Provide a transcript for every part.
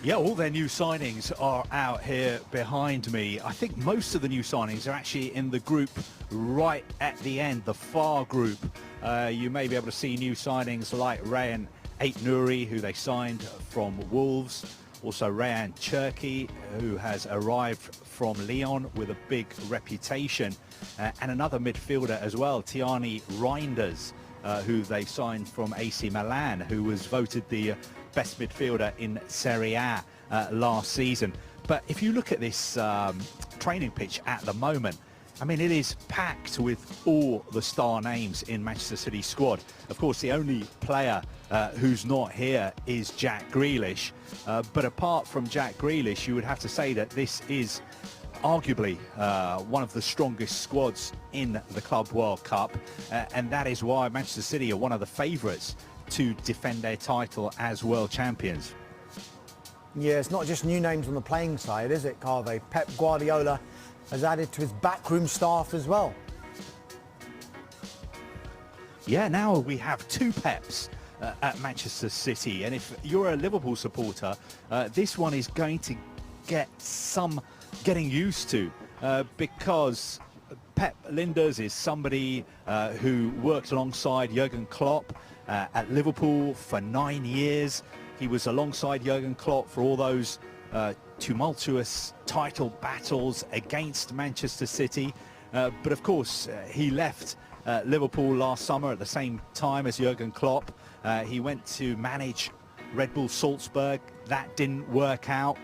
Yeah, all their new signings are out here behind me. I think most of the new signings are actually in the group right at the end, the far group. You may be able to see new signings like Rayan Ait-Nouri, who they signed from Wolves. Also Rayan Cherki, who has arrived from Lyon with a big reputation. And another midfielder as well, Tiani Reinders, who they signed from AC Milan, who was voted the best midfielder in Serie A last season. But if you look at this training pitch at the moment, I mean, it is packed with all the star names in Manchester City's squad. Of course, the only player who's not here is Jack Grealish. But apart from Jack Grealish, you would have to say that this is arguably one of the strongest squads in the Club World Cup. And that is why Manchester City are one of the favourites to defend their title as world champions. Yeah, it's not just new names on the playing side, is it, Carve? Pep Guardiola has added to his backroom staff as well. Yeah, now we have two Peps at Manchester City. And if you're a Liverpool supporter, this one is going to get some getting used to because Pep Linders is somebody who worked alongside Jurgen Klopp at Liverpool for 9 years. He was alongside Jurgen Klopp for all those tumultuous title battles against Manchester City. But of course, he left Liverpool last summer at the same time as Jurgen Klopp. He went to manage Red Bull Salzburg. That didn't work out.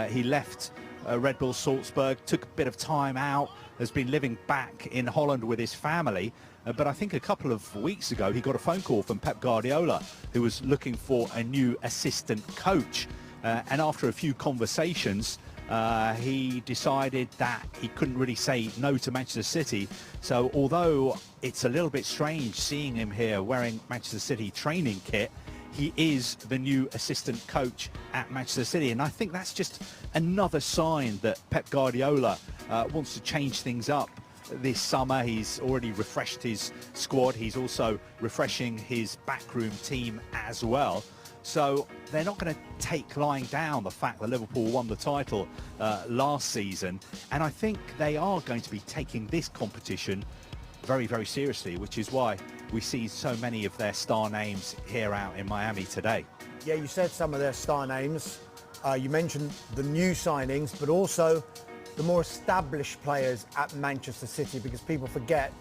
He left Red Bull Salzburg, took a bit of time out, has been living back in Holland with his family. But I think a couple of weeks ago, he got a phone call from Pep Guardiola, who was looking for a new assistant coach. And after a few conversations, he decided that he couldn't really say no to Manchester City. So although it's a little bit strange seeing him here wearing Manchester City training kit, he is the new assistant coach at Manchester City. And I think that's just another sign that Pep Guardiola wants to change things up this summer. He's already refreshed his squad. He's also refreshing his backroom team as well. So they're not going to take lying down the fact that Liverpool won the title last season. And I think they are going to be taking this competition very, very seriously, which is why we see so many of their star names here out in Miami today. Yeah, you said some of their star names. You mentioned the new signings, but also the more established players at Manchester City, because people forget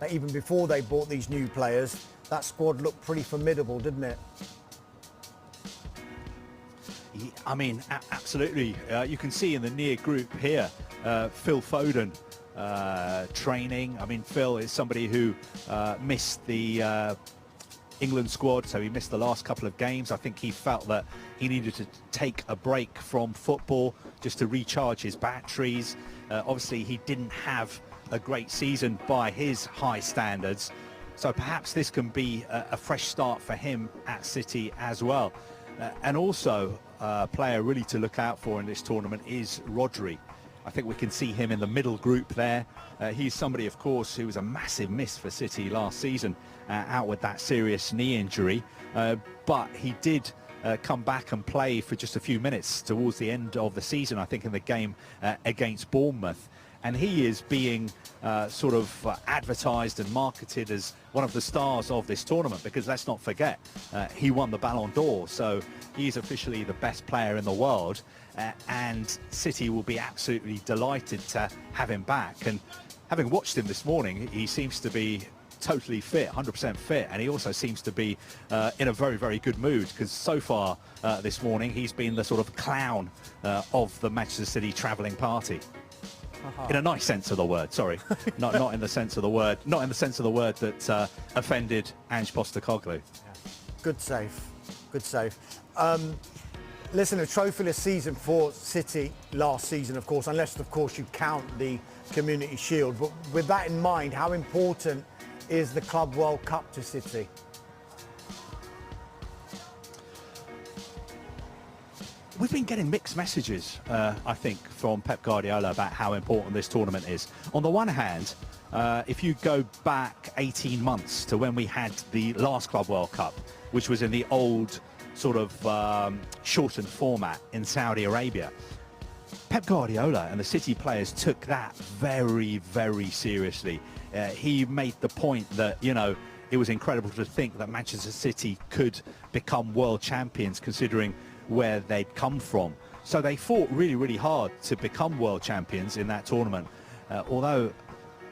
that even before they bought these new players, that squad looked pretty formidable, didn't it? I mean, absolutely. You can see in the near group here, Phil Foden training. I mean, Phil is somebody who missed the England squad, so he missed the last couple of games. I think he felt that he needed to take a break from football just to recharge his batteries. Obviously, he didn't have a great season by his high standards, so perhaps this can be a fresh start for him at City as well. And also, a player really to look out for in this tournament is Rodri. I think we can see him in the middle group there. He's somebody, of course, who was a massive miss for City last season, out with that serious knee injury. But he did come back and play for just a few minutes towards the end of the season, I think, in the game against Bournemouth. And he is being sort of advertised and marketed as one of the stars of this tournament, because let's not forget, he won the Ballon d'Or, so he's officially the best player in the world. And City will be absolutely delighted to have him back. And having watched him this morning, he seems to be totally fit, 100% fit, and he also seems to be in a very, very good mood, because so far this morning he's been the sort of clown of the Manchester City travelling party. In a nice sense of the word, sorry. not in the sense of the word, not in the sense of the word that offended Ange Postecoglou. Yeah. Good save, good save. Listen, a trophyless season for City last season, of course, unless, of course, you count the Community Shield. But with that in mind, how important is the Club World Cup to City? We've been getting mixed messages, I think, from Pep Guardiola about how important this tournament is. On the one hand, if you go back 18 months to when we had the last Club World Cup, which was in the old sort of shortened format in Saudi Arabia. Pep Guardiola and the City players took that very, very seriously. He made the point that, you know, it was incredible to think that Manchester City could become world champions considering where they'd come from. So they fought really, really hard to become world champions in that tournament. Although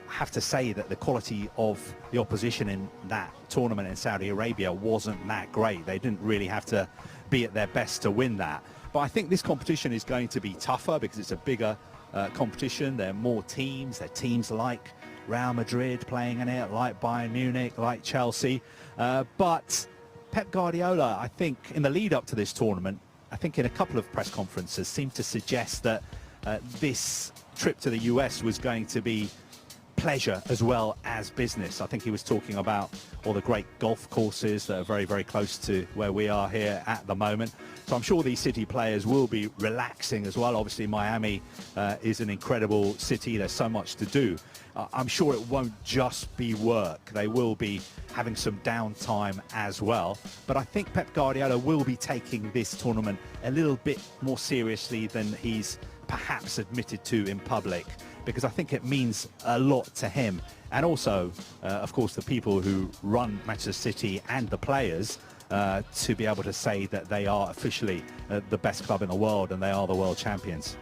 I have to say that the quality of the opposition in that tournament in Saudi Arabia wasn't that great. They didn't really have to be at their best to win that. But I think this competition is going to be tougher because it's a bigger competition. There are more teams. There are teams like Real Madrid playing in it, like Bayern Munich, like Chelsea. But Pep Guardiola, I think, in the lead up to this tournament, I think in a couple of press conferences, seemed to suggest that this trip to the US was going to be pleasure as well as business. I think he was talking about all the great golf courses that are very, very close to where we are here at the moment. So I'm sure these City players will be relaxing as well. Obviously, Miami is an incredible city. There's so much to do. I'm sure it won't just be work. They will be having some downtime as well. But I think Pep Guardiola will be taking this tournament a little bit more seriously than he's perhaps admitted to in public, because I think it means a lot to him. And also, of course, the people who run Manchester City and the players to be able to say that they are officially the best club in the world and they are the world champions.